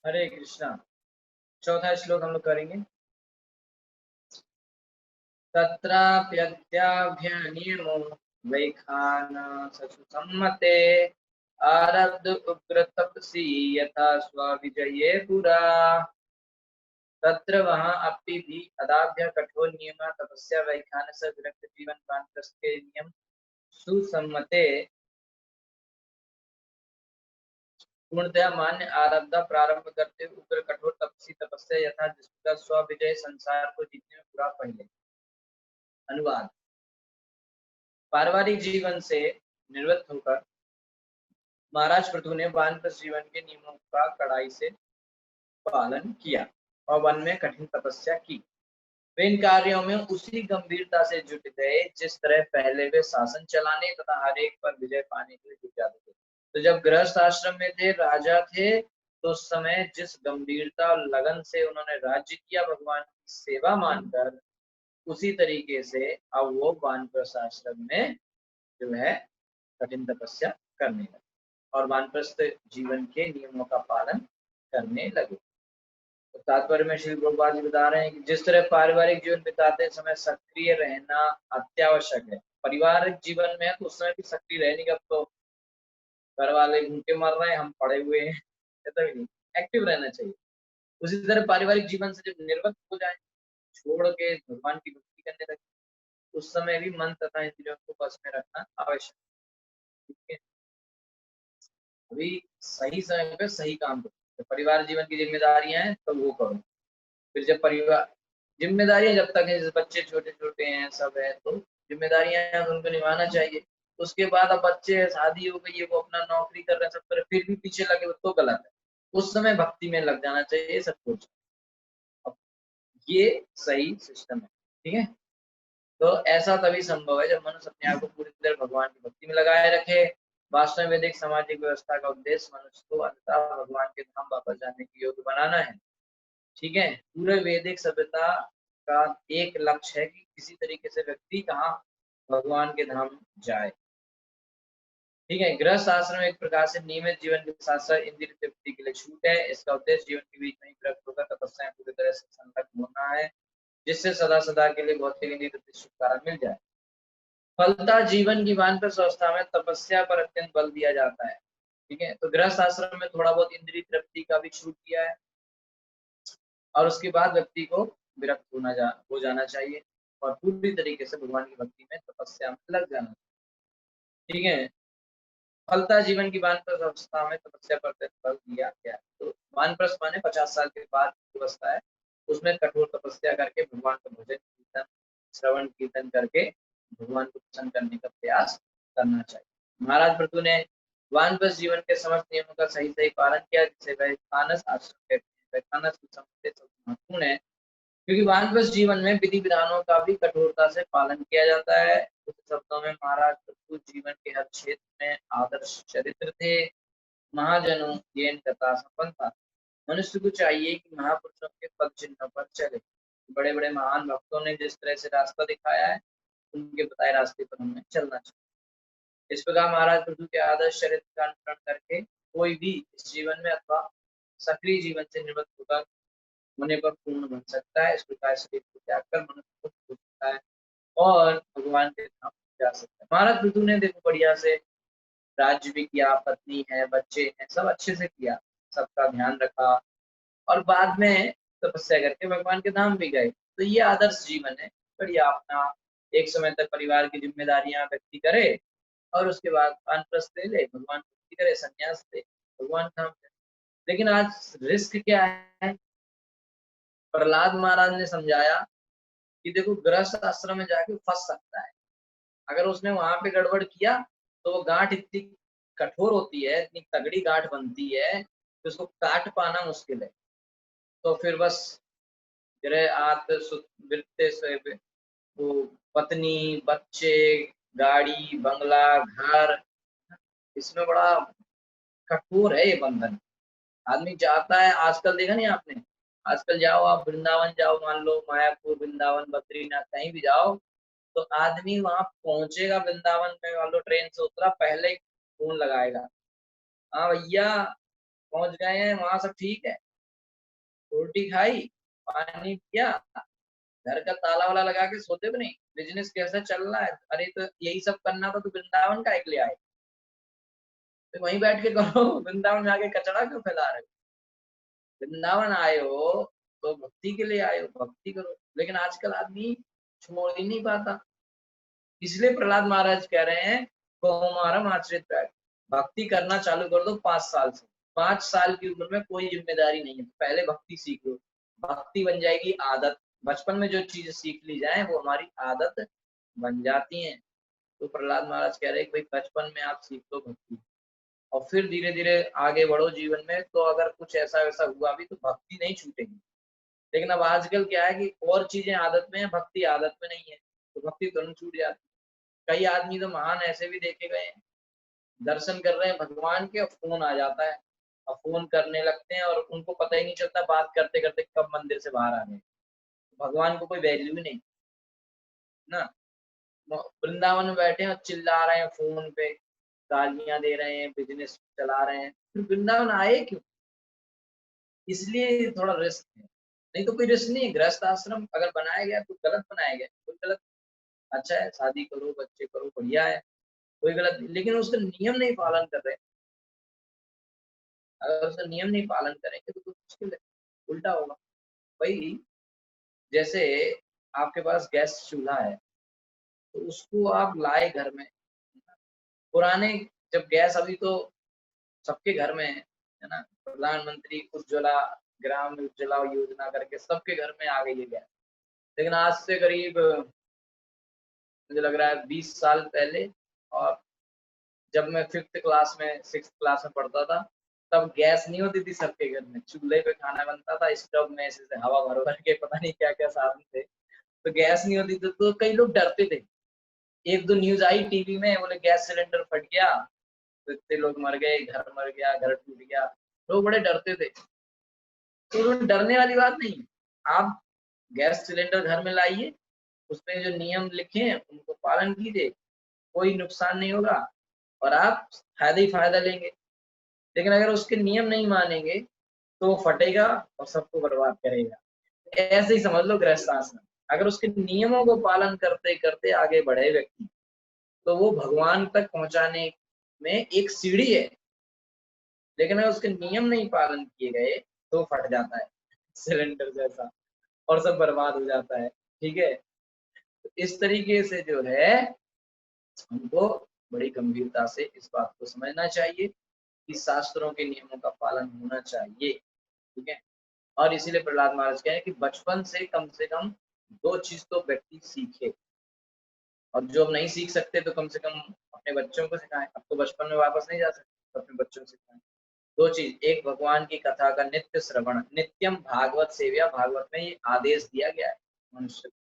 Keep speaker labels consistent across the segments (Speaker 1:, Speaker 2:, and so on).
Speaker 1: हरे कृष्णा। चौथा श्लोक हम लोग करेंगे। तत्राप्यद्याभ्यनियमो वैखानससु सम्मते आरब्ध उग्र तपसी यथा स्वविजये पुरा। तत्र वहाँ अपि भी अदाभ्य कठोर नियम तपस्या वैखानस विरक्त जीवन वानप्रस्थ के नियम सुसम्मते पूर्णतया मान्य आरब्धा प्रारंभ करते उग्र कठोर तपसी तपस्या यथा जिसका स्वविजय संसार को जीतने में पूरा पहले। अनुवाद। पारिवारिक जीवन से निवृत्त होकर महाराज पृथु ने वानप्रस्थ जीवन के नियमों का कड़ाई से पालन किया और वन में कठिन तपस्या की। वे इन कार्यों में उसी गंभीरता से जुट गए जिस तरह पहले वे शासन चलाने तथा हर एक पर विजय पाने के लिए जुट जाते थे। तो जब गृहस्थ आश्रम में थे, राजा थे, तो उस समय जिस गंभीरता और लगन से उन्होंने राज्य किया भगवान की सेवा मानकर, उसी तरीके से अब वो वानप्रस्थ आश्रम में जो है कठिन तपस्या करने लगे और वानप्रस्थ जीवन के नियमों का पालन करने लगे। तो तात्पर्य में श्री प्रभुपाद जी बता रहे हैं कि जिस तरह पारिवारिक जीवन बिताते समय सक्रिय रहना अत्यावश्यक है। पारिवारिक जीवन में है तो उस समय भी सक्रिय रहने का, तो घर वाले भूखे मर रहे हैं, हम पड़े हुए हैं, ऐसा भी नहीं, एक्टिव रहना चाहिए। उसी तरह पारिवारिक जीवन से जब निर्वृत्त हो जाए, छोड़ के भगवान की भक्ति करने लगे, उस समय भी मन तथा इंद्रियों को बस में रखना आवश्यक है। ठीक है, अभी सही समय पे सही काम करो। जब परिवार जीवन की जिम्मेदारियां हैं तो वो करो। फिर जब परिवार जिम्मेदारियां जब तक है, जैसे बच्चे छोटे छोटे हैं, सब है, तो जिम्मेदारियां हैं तो उनको निभाना चाहिए। उसके बाद अब बच्चे, शादी हो गई है, वो अपना नौकरी कर रहे हैं, सब कर, फिर भी पीछे लगे तो गलत है। उस समय भक्ति में लग जाना चाहिए सब कुछ। अब ये सही सिस्टम है। ठीक है, तो ऐसा तभी संभव है जब मनुष्य अपने आप को पूरी तरह भगवान की भक्ति में लगाए रखे। वास्तव में वैदिक सामाजिक व्यवस्था का उद्देश्य मनुष्य को अंततः भगवान के धाम वापस जाने के योग्य बनाना है। ठीक है, पूरे वैदिक सभ्यता का एक लक्ष्य है कि किसी तरीके से व्यक्ति कहाँ भगवान के धाम जाए। ठीक है, गृहस्थ आश्रम एक प्रकार से नियमित जीवन के साथ साथ इंद्रिय तृप्ति के लिए छूट है। इसका उद्देश्य जीवन के बीच में ही विरक्त होकर तपस्या में पूरी तरह से संलग्न होना है, जिससे सदा सदा के लिए भौतिक इंद्रिय तृप्ति छुटकारा मिल जाए। फलता जीवन की वानप्रस्थ अवस्था में तपस्या पर अत्यंत बल दिया जाता है। ठीक है, तो गृहस्थ आश्रम में थोड़ा बहुत इंद्रिय तृप्ति का भी छूट दिया है और उसके बाद व्यक्ति को विरक्त हो जाना चाहिए और पूरी तरीके से भगवान की भक्ति में तपस्या में लग जाना। ठीक है, फलता जीवन की वानप्रस्थ अवस्था में तपस्या पर बल दिया गया। तो वानप्रस्थ माने 50 साल के बाद की अवस्था है, उसमें कठोर तपस्या करके भगवान का भजन कीर्तन श्रवण कीर्तन करके भगवान को प्रसन्न करने का प्रयास करना चाहिए। महाराज पृथु ने वानप्रस्थ जीवन के समस्त नियमों का सही सही पालन किया, जिसे वैखानस आश्रम कहते हैं। वैखानस महत्वपूर्ण है क्योंकि वानप्रस्थ जीवन में विधि विधानों का भी कठोरता से पालन किया जाता है। कुछ शब्दों में महाराज पृथु जीवन के हर क्षेत्र में आदर्श चरित्र थे। महाजनों ज्ञान कथा संपन्न था। मनुष्य को चाहिए कि महापुरुषों के पद चिन्हों पर चले। बड़े बड़े महान भक्तों ने जिस तरह से रास्ता दिखाया है, उनके बताए रास्ते पर हमें चलना चाहिए। इस प्रकार महाराज पृथु के आदर्श चरित्र का अनुसरण करके कोई भी इस जीवन में अथवा सक्रिय जीवन से निवृत्त होकर होने पर पूर्ण बन सकता है। इस प्रकार शरीर को त्याग कर मनुष्य मुक्त हो सकता है और भगवान के धाम जा सकता है। महाराज पृथु ने देखो बढ़िया से राज्य भी किया, पत्नी है, बच्चे हैं, सब अच्छे से किया, सबका ध्यान रखा और बाद में तपस्या करके भगवान के धाम भी गए। तो ये आदर्श जीवन है। बढ़िया, अपना एक समय तक परिवार की जिम्मेदारियां व्यक्ति करे और उसके बाद वानप्रस्थ ले ले, भगवान की भक्ति करे, संन्यास ले, भगवान धाम जाए। लेकिन आज रिस्क क्या है? प्रहलाद महाराज ने समझाया कि देखो गृहस्थ आश्रम में जाके फंस सकता है। अगर उसने वहां पे गड़बड़ किया तो वो गांठ इतनी कठोर होती है, इतनी तगड़ी गांठ बनती है कि उसको काट पाना मुश्किल है। तो फिर बस गृह आत वृत्ते से वो पत्नी, बच्चे, गाड़ी, बंगला, घर, इसमें बड़ा कठोर है ये बंधन। आदमी जाता है, आजकल देखा नहीं आपने, आजकल जाओ आप वृंदावन जाओ, मान लो मायापुर, वृंदावन, बद्रीनाथ, कहीं भी जाओ, तो आदमी वहां पहुंचेगा वृंदावन में, मान लो ट्रेन से उतरा, पहले ही फोन लगाएगा, हाँ भैया पहुंच गए हैं, वहां सब ठीक है। रोटी खाई, पानी पिया, घर का ताला वाला लगा के सोते भी नहीं। बिजनेस कैसा चल रहा है, अरे तो यही सब करना था तो वृंदावन का एक ले आए, तो वहीं बैठ के करो। वृंदावन में आके कचरा क्यों फैला रहे हो? वृंदावन आए हो तो भक्ति के लिए आए हो, भक्ति करो। लेकिन आजकल आदमी छोड़ ही नहीं पाता। इसलिए प्रहलाद महाराज कह रहे हैं कौमारम आश्रित रह, भक्ति करना चालू कर दो 5 साल से। 5 साल की उम्र में कोई जिम्मेदारी नहीं है, पहले भक्ति सीख लो, भक्ति बन जाएगी आदत। बचपन में जो चीज सीख ली जाए वो हमारी आदत बन जाती है। तो प्रहलाद महाराज कह रहे हैं कि भाई बचपन में आप सीख लो भक्ति, और फिर धीरे धीरे आगे बढ़ो जीवन में, तो अगर कुछ ऐसा वैसा हुआ भी तो भक्ति नहीं छूटेगी। लेकिन अब आजकल क्या है कि और चीजें आदत में है, भक्ति आदत में नहीं है, तो भक्ति तुरंत छूट जाती है। कई आदमी तो महान ऐसे भी देखे गए हैं, दर्शन कर रहे हैं भगवान के और फोन आ जाता है, और फोन करने लगते हैं और उनको पता ही नहीं चलता बात करते करते कब मंदिर से बाहर आ गए। भगवान को कोई वैल्यू ही नहीं ना। वृंदावन में बैठे हैं और चिल्ला रहे हैं फोन पे, गालियां दे रहे हैं, बिजनेस चला रहे हैं, फिर वृंदावन आए क्यों? इसलिए थोड़ा रिस्क है, नहीं तो कोई रिस्क नहीं है। गृहस्थ आश्रम अगर बनाया गया तो गलत बनाया गया, कोई गलत, अच्छा है, शादी करो, बच्चे करो, बढ़िया है, कोई गलत नहीं, लेकिन उसका नियम नहीं पालन कर रहे। अगर उसका नियम नहीं पालन करेंगे तो कुछ मुश्किल है, उल्टा होगा। भाई जैसे आपके पास गैस चूल्हा है, तो उसको आप लाए घर में, पुराने, जब गैस, अभी तो सबके घर में है ना, प्रधानमंत्री उज्ज्वला ग्राम उज्ज्वला योजना करके सबके घर में आ गई है गैस। लेकिन आज से करीब मुझे लग रहा है 20 साल पहले, और जब मैं 5th क्लास में 6th क्लास में पढ़ता था, तब गैस नहीं होती थी सबके घर में, चूल्हे पे खाना बनता था, स्टोव में ऐसे से हवा भर भर के, पता नहीं क्या क्या साधन थे, तो गैस नहीं होती थी, तो कई लोग डरते थे। एक दो न्यूज आई टीवी में, बोले गैस सिलेंडर फट गया, तो इतने लोग मर गए, घर मर गया, घर टूट गया, लोग बड़े डरते थे। तो डरने वाली बात नहीं, आप गैस सिलेंडर घर में लाइए, उसमें जो नियम लिखे हैं उनको पालन कीजिए, कोई नुकसान नहीं होगा, और आप फायदा ही फायदा लेंगे। लेकिन अगर उसके नियम नहीं मानेंगे तो वो फटेगा और सबको बर्बाद करेगा। ऐसे ही समझ लो गृहस्थ आश्रम, अगर उसके नियमों को पालन करते करते आगे बढ़े व्यक्ति, तो वो भगवान तक पहुंचाने में एक सीढ़ी है। लेकिन अगर उसके नियम नहीं पालन किए गए तो फट जाता है सिलेंडर जैसा, और सब बर्बाद हो जाता है। ठीक है, तो इस तरीके से जो है हमको बड़ी गंभीरता से इस बात को समझना चाहिए कि शास्त्रों के नियमों का पालन होना चाहिए। ठीक है, और इसीलिए प्रहलाद महाराज कह रहे हैं कि बचपन से कम 2 चीज तो व्यक्ति सीखे, और जो अब नहीं सीख सकते तो कम से कम अपने बच्चों को सिखाएं। अब तो बचपन में वापस नहीं जा सकते, तो अपने बच्चों को सिखाएं। 2 चीज, एक भगवान की कथा का नित्य श्रवण, नित्यम भागवत सेव्या, भागवत में ये आदेश दिया गया है मनुष्य को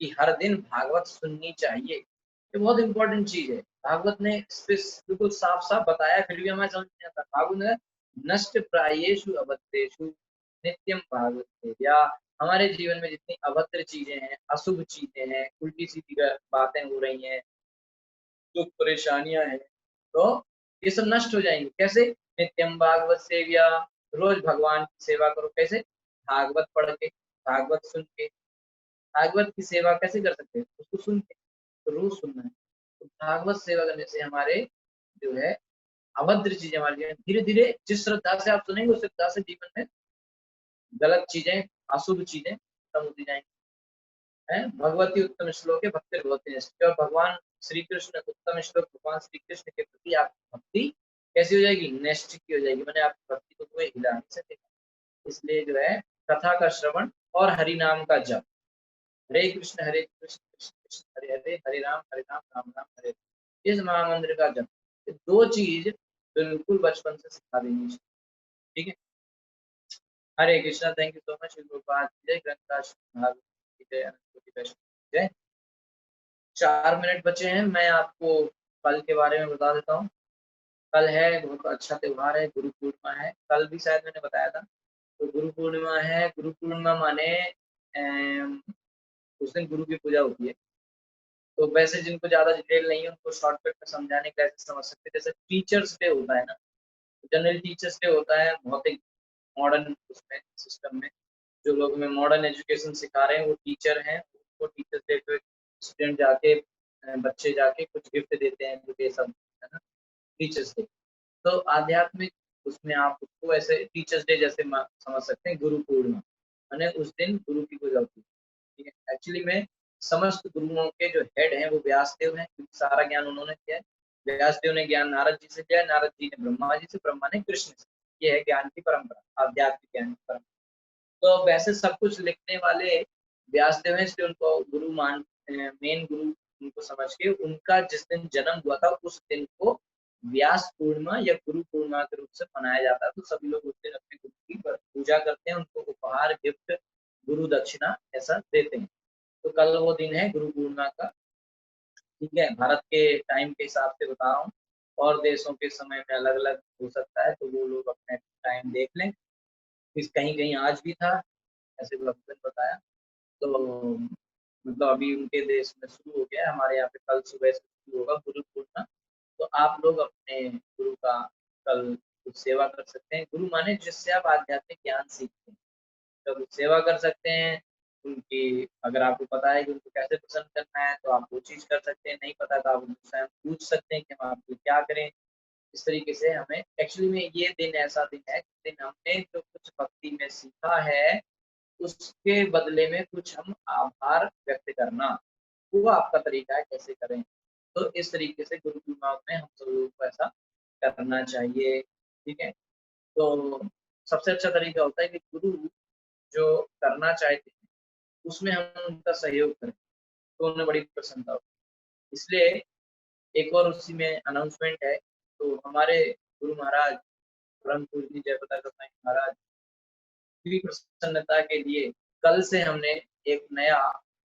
Speaker 1: कि हर दिन भागवत सुननी चाहिए। ये बहुत इंपॉर्टेंट चीज है, भागवत ने बिल्कुल साफ साफ बताया, फिर भी हमें समझ नहीं आता। भागवत ने नष्ट प्रायेषु अभद्रेषु नित्यम भागवत सेव्या, हमारे जीवन में जितनी अभद्र चीजें हैं, अशुभ चीजें हैं, उल्टी सीधी बातें हो रही हैं, दुख परेशानियां हैं, तो ये सब नष्ट हो जाएंगी। कैसे? नित्यम भागवत सेव्या, रोज भगवान की सेवा करो। कैसे? भागवत पढ़ के, भागवत सुन के। भागवत की सेवा कैसे कर सकते हैं? उसको सुन के, तो रोज सुनना है। तो भागवत सेवा करने से हमारे जो है अभद्र चीजें हमारे जीवन धीरे धीरे, जिस श्रद्धा से आप सुनेंगे उस श्रद्धा से जीवन में गलत चीजें, अशुभ चीजें खत्म होती जाएंगी। है भगवती उत्तम श्लोक है, भक्ति भगवती नष्ट, और भगवान श्री कृष्ण उत्तम श्लोक, भगवान श्री कृष्ण के प्रति आपकी भक्ति कैसी हो जाएगी? नष्ट की हो जाएगी, मैंने आपकी भक्ति को कोई हिला नहीं सकेगा। इसलिए जो है कथा का श्रवण और हरि नाम का जप, हरे कृष्ण कृष्ण कृष्ण हरे हरे, हरे राम राम राम हरे हरे, इस महामंत्र का जप, ये 2 चीज बिल्कुल बचपन से सिखा देनी चाहिए। ठीक है, Hare Krishna, thank you so much. जय ग्रंथराज भागवत की जय, अनंत की जय। 4 मिनट बचे हैं, मैं आपको कल के बारे में बता देता हूँ। कल है बहुत अच्छा त्योहार है, गुरु पूर्णिमा है, कल भी शायद मैंने बताया था। तो गुरु पूर्णिमा है, गुरु पूर्णिमा माने उस दिन गुरु की पूजा होती है। तो वैसे जिनको ज्यादा डिटेल नहीं है उनको शॉर्टकट में समझाने का ऐसे समझ सकते हैं, जैसे टीचर्स डे होता है ना, जनरल टीचर्स डे होता है भौतिक मॉडर्न उसमें सिस्टम में, जो लोग हमें मॉडर्न एजुकेशन सिखा रहे हैं वो टीचर हैं, वो टीचर डे पे स्टूडेंट जाके बच्चे जाके कुछ गिफ्ट देते हैं एजुकेशन, है ना, टीचर्स डे। तो आध्यात्मिक उसमें आप उसको ऐसे टीचर्स डे जैसे समझ सकते हैं, गुरु पूर्णिमा मैंने उस दिन गुरु की पूजा होती है, ठीक है। एक्चुअली में समस्त गुरुओं के जो हेड हैं वो व्यासदेव हैं, क्योंकि सारा ज्ञान उन्होंने किया है। व्यासदेव ने ज्ञान नारद जी से किया, नारद जी ने ब्रह्मा जी से, ब्रह्मा ने कृष्ण से। ये है ज्ञान की परंपरा, आध्यात्मिक ज्ञान की परंपरा। तो वैसे सब कुछ लिखने वाले व्यासदेव हैं, इसलिए उनको गुरु मान मेन गुरु उनको समझ के उनका जिस दिन जन्म हुआ था उस दिन को व्यास पूर्णिमा या गुरु पूर्णिमा के रूप से मनाया जाता है। तो सभी लोग उस दिन अपने गुरु की पूजा करते हैं, उनको उपहार गिफ्ट गुरु दक्षिणा ऐसा देते हैं। तो कल वो दिन है गुरु पूर्णिमा का, ठीक है। भारत के टाइम के हिसाब से बता रहा हूँ, और देशों के समय में अलग अलग हो सकता है, तो वो लोग अपने टाइम देख लें। इस कहीं कहीं आज भी था, ऐसे भक्त ने बताया। तो मतलब अभी उनके देश में शुरू हो गया है, हमारे यहाँ पे कल सुबह से शुरू होगा गुरु पूर्णिमा। तो आप लोग अपने गुरु का कल कुछ सेवा कर सकते हैं। गुरु माने जिससे आप आध्यात्मिक ज्ञान सीखते हैं, तो सेवा कर सकते हैं उनकी। अगर आपको पता है कि उनको कैसे प्रसन्न करना है तो आप वो चीज़ कर सकते हैं, नहीं पता तो आप उनसे स्वयं पूछ सकते हैं कि हम आपके लिए क्या करें। इस तरीके से हमें एक्चुअली में ये दिन ऐसा दिन है, जिस दिन हमने जो कुछ भक्ति में सीखा है उसके बदले में कुछ हम आभार व्यक्त करना, वो आपका तरीका है कैसे करें। तो इस तरीके से गुरु पूर्णिमा में हम सब लोगों को ऐसा करना चाहिए, ठीक है। तो सबसे अच्छा तरीका होता है कि गुरु जो करना चाहते हैं उसमें हम उनका सहयोग करें, तो उन्हें बड़ी प्रसन्नता होती है। इसलिए एक और उसी में अनाउंसमेंट है, तो हमारे गुरु महाराज परम पूज्य जयप्रकाश गोसाई महाराज की प्रसन्नता के लिए कल से हमने एक नया,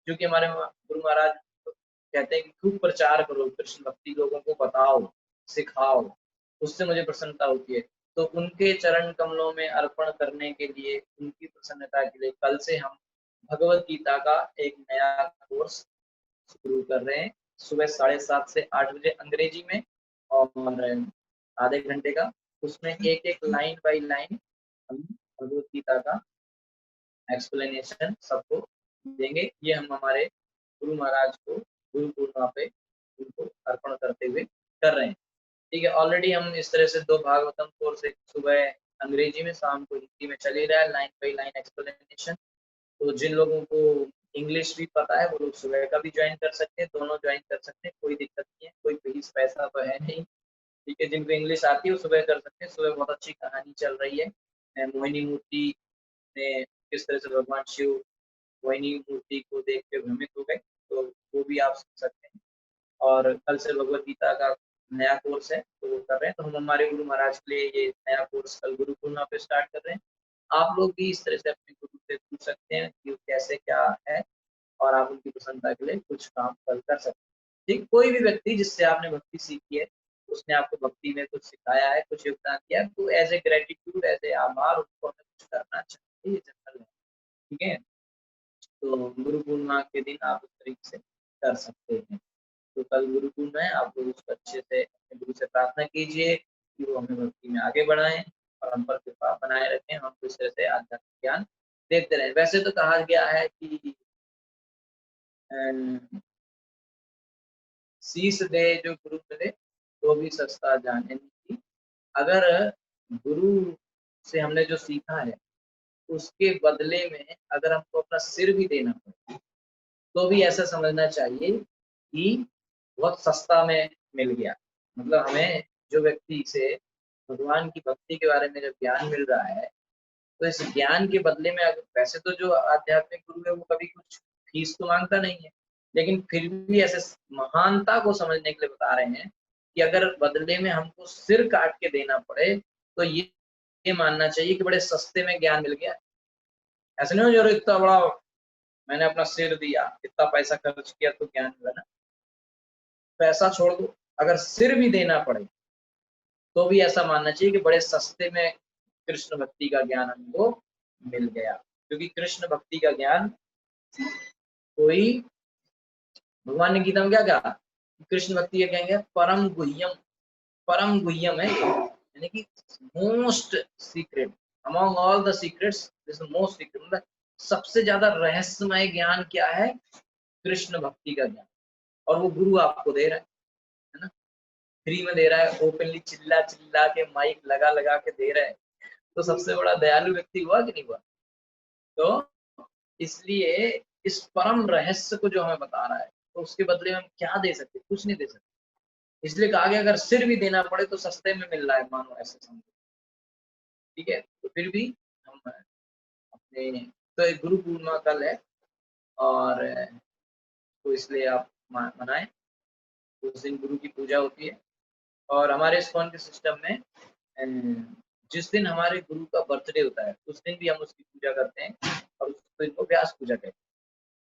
Speaker 1: क्योंकि हमारे गुरु महाराज कहते हैं कि खूब प्रचार करो, कृष्ण भक्ति लोगों को बताओ, सिखाओ, उससे मुझे प्रसन्नता होती है। तो उनके चरण कमलों में अर्पण करने के लिए, उनकी प्रसन्नता के लिए कल से हम भगवत गीता का एक नया कोर्स शुरू कर रहे हैं, सुबह 7:30 से 8 बजे अंग्रेजी में, और आधे घंटे का। उसमें एक एक लाइन बाई लाइन हम भगवत गीता का एक्सप्लेनेशन सबको देंगे। ये हम हमारे गुरु महाराज को गुरु पूर्णिमा पे उनको अर्पण करते हुए कर रहे हैं, ठीक है। ऑलरेडी हम इस तरह से 2 भागवतम कोर्स, एक सुबह अंग्रेजी में, शाम को हिंदी में चल ही रहा है, लाइन बाई लाइन एक्सप्लेनेशन। तो जिन लोगों को इंग्लिश भी पता है वो लोग सुबह का भी ज्वाइन कर सकते हैं, दोनों ज्वाइन कर सकते हैं, कोई दिक्कत नहीं है, कोई फीस पैसा तो है नहीं, ठीक है। जिनको इंग्लिश आती है वो सुबह कर सकते हैं। सुबह बहुत अच्छी कहानी चल रही है, मोहिनी मूर्ति ने किस तरह से भगवान शिव मोहिनी मूर्ति को देख के भ्रमित हो गए, तो वो भी आप सुन सकते हैं। और कल से भगवत गीता का नया कोर्स है, तो वो कर रहे हैं। तो हम हमारे गुरु महाराज के लिए ये नया कोर्स कल गुरु पूर्णिमा पे स्टार्ट कर रहे हैं। आप लोग भी इस तरह से अपने गुरु से पूछ सकते हैं कि कैसे क्या है, और आप उनकी प्रसन्नता के लिए कुछ काम कल कर सकते हैं, ठीक। कोई भी व्यक्ति जिससे आपने भक्ति सीखी है, उसने आपको भक्ति में कुछ सिखाया है, कुछ योगदान दिया है, तो as a gratitude, as a आभार उसको हमें कुछ करना चाहिए, ये जनरल है, ठीक है। तो गुरु पूर्णिमा के दिन आप उस तरीके से कर सकते हैं। तो कल गुरु पूर्णिमा है, आप लोग उसको अच्छे से अपने गुरु से प्रार्थना कीजिए कि वो हमें भक्ति में आगे बढ़ाएं और हम पर कृपा बनाए रखें, हम इस तरह से आध्यात्मिक ज्ञान देते रहें। वैसे तो कहा गया है कि शीश दे जो गुरु मिले तो भी सस्ता जाने की। अगर गुरु से हमने जो सीखा है उसके बदले में अगर हमको अपना सिर भी देना पड़े तो भी ऐसा समझना चाहिए कि बहुत सस्ता में मिल गया। मतलब हमें जो व्यक्ति से भगवान की भक्ति के बारे में जब ज्ञान मिल रहा है, तो इस ज्ञान के बदले में, अगर वैसे तो जो आध्यात्मिक गुरु है वो कभी कुछ फीस तो मांगता नहीं है, लेकिन फिर भी ऐसे महानता को समझने के लिए बता रहे हैं कि अगर बदले में हमको सिर काट के देना पड़े तो ये मानना चाहिए कि बड़े सस्ते में ज्ञान मिल गया। ऐसा नहीं हो जो इतना बड़ा मैंने अपना सिर दिया, इतना पैसा खर्च किया तो ज्ञान मिला ना। पैसा छोड़ दो, अगर सिर भी देना पड़े तो भी ऐसा मानना चाहिए कि बड़े सस्ते में कृष्ण भक्ति का ज्ञान हमको मिल गया। क्योंकि कृष्ण भक्ति का ज्ञान कोई, भगवान ने गीता में क्या कहा, कृष्ण भक्ति का कहेंगे परम गुह्यम, परम गुह्यम है, यानी कि most secret among all the secrets, this most secret, मतलब सबसे ज्यादा रहस्यमय ज्ञान क्या है? कृष्ण भक्ति का ज्ञान, और वो गुरु आपको दे रहा है ना, फ्री में दे रहा है, ओपनली चिल्ला चिल्ला के माइक लगा लगा के दे रहा है। तो सबसे बड़ा दयालु व्यक्ति हुआ कि नहीं हुआ? तो इसलिए इस परम रहस्य को जो हमें बता रहा है, तो उसके बदले में हम क्या दे सकते? कुछ नहीं दे सकते। इसलिए कहा गया अगर सिर भी देना पड़े तो सस्ते में मिल रहा है, मानो ऐसे समझो। ठीक है, तो फिर भी हम अपने, तो एक गुरु पूर्णिमा कल है, और तो इसलिए आप मनाएं। उस दिन गुरु की पूजा होती है, और हमारे इस्कॉन के सिस्टम में जिस दिन हमारे गुरु का बर्थडे होता है उस दिन भी हम उसकी पूजा करते हैं, और उस दिन को व्यास पूजा कहते हैं।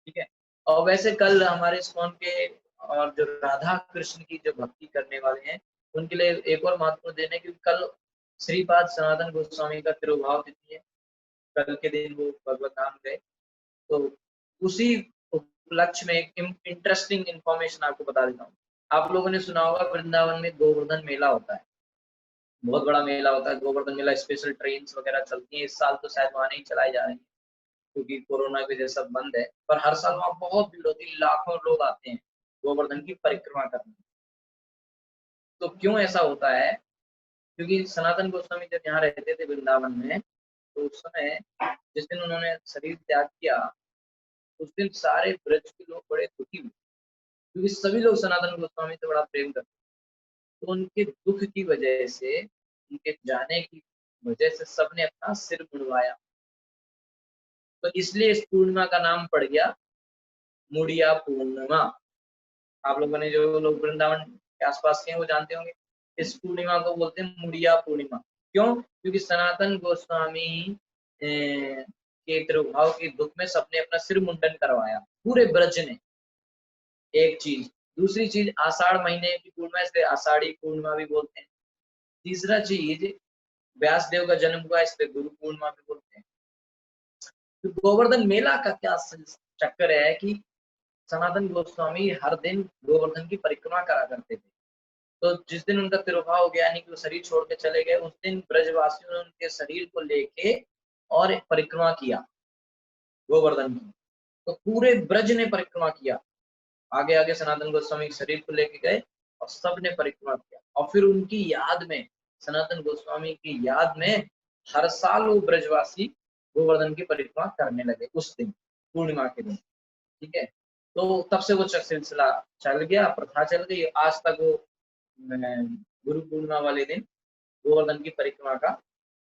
Speaker 1: ठीक है, और वैसे कल हमारे इस्कॉन के और जो राधा कृष्ण की जो भक्ति करने वाले हैं उनके लिए एक और महत्वपूर्ण दिन है, क्योंकि कल श्रीपाद सनातन गोस्वामी का तिरुभाव तिथि है। कल के दिन वो भगवत धाम गए, तो उसी उपलक्ष्य में एक इंटरेस्टिंग इंफॉर्मेशन आपको बता देता हूँ। आप लोगों ने सुना होगा वृंदावन में गोवर्धन मेला होता है, बहुत बड़ा मेला होता है गोवर्धन मेला। स्पेशल ट्रेन वगैरह चलती है, इस साल तो शायद वहां नहीं चलाई जा रही है क्योंकि कोरोना की वजह से सब बंद है, पर हर साल वहाँ बहुत भीड़ होती है, लाखों लोग आते हैं गोवर्धन की परिक्रमा करने। तो क्यों ऐसा होता है? क्योंकि सनातन गोस्वामी जब यहाँ रहते थे वृंदावन में, तो उस समय जिस दिन उन्होंने शरीर त्याग किया, उस दिन सारे ब्रज के लोग बड़े दुखी हुए, क्योंकि सभी लोग सनातन गोस्वामी से बड़ा प्रेम करते। तो उनके दुख की वजह से, उनके जाने की वजह से सबने अपना सिर मुड़वाया। तो इसलिए इस पूर्णिमा का नाम पड़ गया मुड़िया पूर्णिमा। आप लोगों ने, जो लोग वृंदावन के आसपास के हैं वो जानते होंगे, इस पूर्णिमा को बोलते हैं मुड़िया पूर्णिमा। क्यों? क्योंकि सनातन गोस्वामी के तिरुभाव के दुख में सबने अपना सिर मुंडन करवाया, पूरे ब्रज ने। एक चीज, दूसरी चीज, आषाढ़ महीने की पूर्णिमा, इसलिए आषाढ़ी पूर्णिमा भी बोलते हैं। तीसरा चीज, व्यास देव का जन्म हुआ, इसलिए गुरु पूर्णिमा भी बोलते हैं। तो गोवर्धन मेला का क्या चक्कर है कि सनातन गोस्वामी हर दिन गोवर्धन की परिक्रमा करा करते थे। तो जिस दिन उनका तिरुभाव हो गया, यानी कि वो शरीर छोड़ के चले गए, उस दिन ब्रजवासियों ने उनके शरीर को लेके और परिक्रमा किया गोवर्धन की। तो पूरे ब्रज ने परिक्रमा किया, आगे आगे सनातन गोस्वामी के शरीर को लेके गए और सबने परिक्रमा किया। और फिर उनकी याद में, सनातन गोस्वामी की याद में, हर साल वो ब्रजवासी गोवर्धन की परिक्रमा करने लगे उस दिन, पूर्णिमा के दिन। ठीक है, तो तब से वो सिलसिला चल गया, प्रथा चल गई, आज तक वो गुरु पूर्णिमा वाले दिन गोवर्धन की परिक्रमा का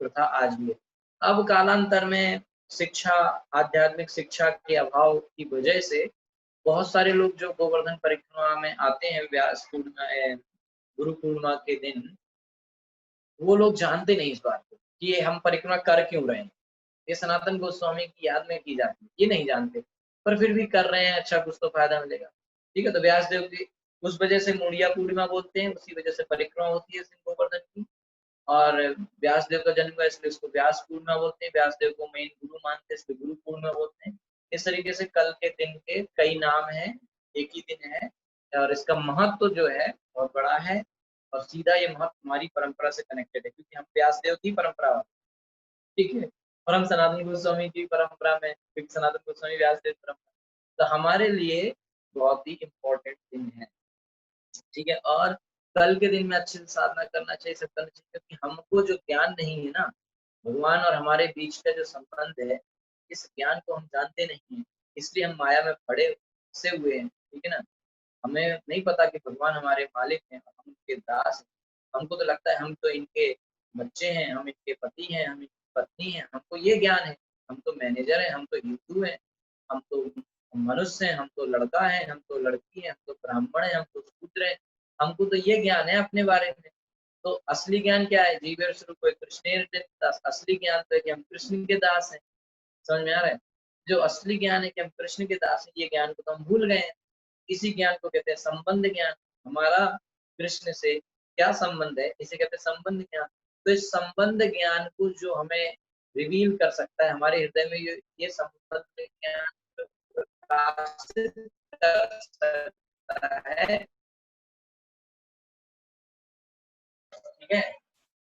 Speaker 1: प्रथा आज भी है। अब कालांतर में शिक्षा, आध्यात्मिक शिक्षा के अभाव की वजह से बहुत सारे लोग जो गोवर्धन परिक्रमा में आते हैं व्यास पूर्णिमा, गुरु पूर्णिमा के दिन, वो लोग जानते नहीं इस बात को कि ये हम परिक्रमा कर क्यों रहे हैं, ये सनातन गोस्वामी की याद में की जाती है, ये नहीं जानते, पर फिर भी कर रहे हैं, अच्छा कुछ तो फायदा मिलेगा। ठीक है, तो व्यास देव की उस वजह से मुड़िया पूर्णिमा बोलते हैं, उसी वजह से परिक्रमा होती है गोवर्धन की। और व्यास देव का जन्म हुआ इसलिए उसको व्यास पूर्णिमा बोलते हैं, व्यास देव को मेन गुरु मानते हैं इसलिए गुरु पूर्णिमा बोलते हैं। इस तरीके से कल के दिन के कई नाम हैं, एक ही दिन है, और इसका महत्व जो है बहुत बड़ा है, और सीधा ये महत्व हमारी परंपरा से कनेक्टेड है, क्योंकि हम व्यास देव की परंपरा। ठीक है, और हम सनातन गोस्वामी की परंपरा में, क्योंकि सनातन गोस्वामी व्यास देव परंपरा, तो हमारे लिए बहुत ही इम्पोर्टेंट दिन है। ठीक है, और कल के दिन में अच्छे से साधना करना चाहिए, सब करना चाहिए, क्योंकि हमको जो ज्ञान नहीं है ना, भगवान और हमारे बीच का जो संबंध है, इस ज्ञान को हम जानते नहीं है, इसलिए हम माया में पड़े से हुए हैं। ठीक है ना, हमें नहीं पता कि भगवान हमारे मालिक हैं और हम उनके दास हैं। हमको तो लगता है हम तो इनके बच्चे हैं, हम इनके पति हैं, हम इनकी पत्नी हैं, हमको ये ज्ञान है। हम तो मैनेजर हैं, हम तो हिंदू हैं, हम तो मनुष्य हैं, हम तो लड़का है, हम तो लड़की है, हम तो ब्राह्मण है, हम तो शूद्र है। हमको तो ये ज्ञान है अपने बारे में। तो असली ज्ञान क्या है? जीवेर स्वरूप कृष्ण दास। असली ज्ञान तो है कि हम कृष्ण के दास हैं। समझ में आ रहा है? जो असली ज्ञान है कि हम कृष्ण के दास हैं, ये ज्ञान को तो हम भूल गए हैं। इसी ज्ञान को कहते हैं संबंध ज्ञान। हमारा कृष्ण से क्या संबंध है, इसे कहते हैं संबंध ज्ञान। तो इस संबंध ज्ञान को जो हमें रिवील कर सकता है हमारे हृदय में, ये संबंध ज्ञान प्रकाशित कर सकता है। ठीक है,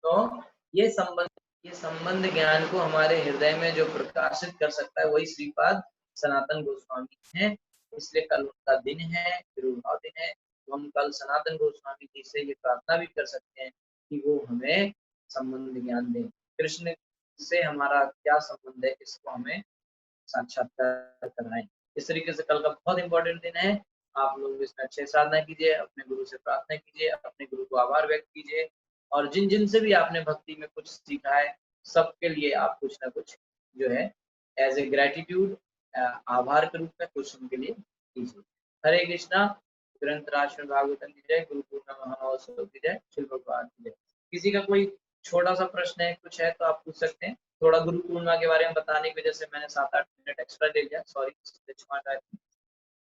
Speaker 1: तो ये संबंध ये संबंध ज्ञान को हमारे हृदय में जो प्रकाशित कर सकता है वही श्रीपाद सनातन गोस्वामी हैं। इसलिए कल उनका दिन है, तिरुभाव दिन है, तो हम कल सनातन गोस्वामी जी से ये प्रार्थना भी कर सकते हैं कि वो हमें संबंध ज्ञान दें। कृष्ण से हमारा क्या संबंध है, इसको हमें साक्षात्कार कराएं। इस तरीके से कल का बहुत इंपॉर्टेंट दिन है। आप लोग इसमें अच्छे साधना कीजिए, अपने गुरु से प्रार्थना कीजिए, अपने गुरु को आभार व्यक्त कीजिए, और जिन जिन से भी आपने भक्ति में कुछ सीखा है, सबके लिए आप कुछ ना कुछ जो है एज ए ग्रेटिट्यूड, आभार के रूप में कुछ उनके लिए कीजिए। हरे कृष्णा। ग्रंथ राष्ट्र भागवतम की जय, गुरु पूर्णिमा महामहोत्सव की जय, शिल भगवान की जय। किसी का कोई छोटा सा प्रश्न है, कुछ है तो आप पूछ सकते हैं। थोड़ा गुरु पूर्णिमा के बारे में बताने की वजह से मैंने 7-8 मिनट एक्स्ट्रा ले लिया, सॉरी।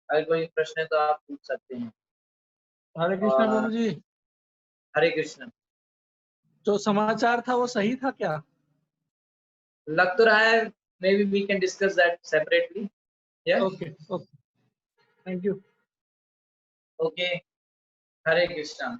Speaker 1: अगर कोई प्रश्न है तो आप पूछ सकते हैं।
Speaker 2: हरे कृष्णा गुरु जी।
Speaker 1: हरे कृष्ण।
Speaker 2: जो समाचार था वो सही था क्या?
Speaker 1: लग तो रहा है, maybe we can discuss that separately.
Speaker 2: Okay okay, thank you.
Speaker 1: Okay, Hare Krishna.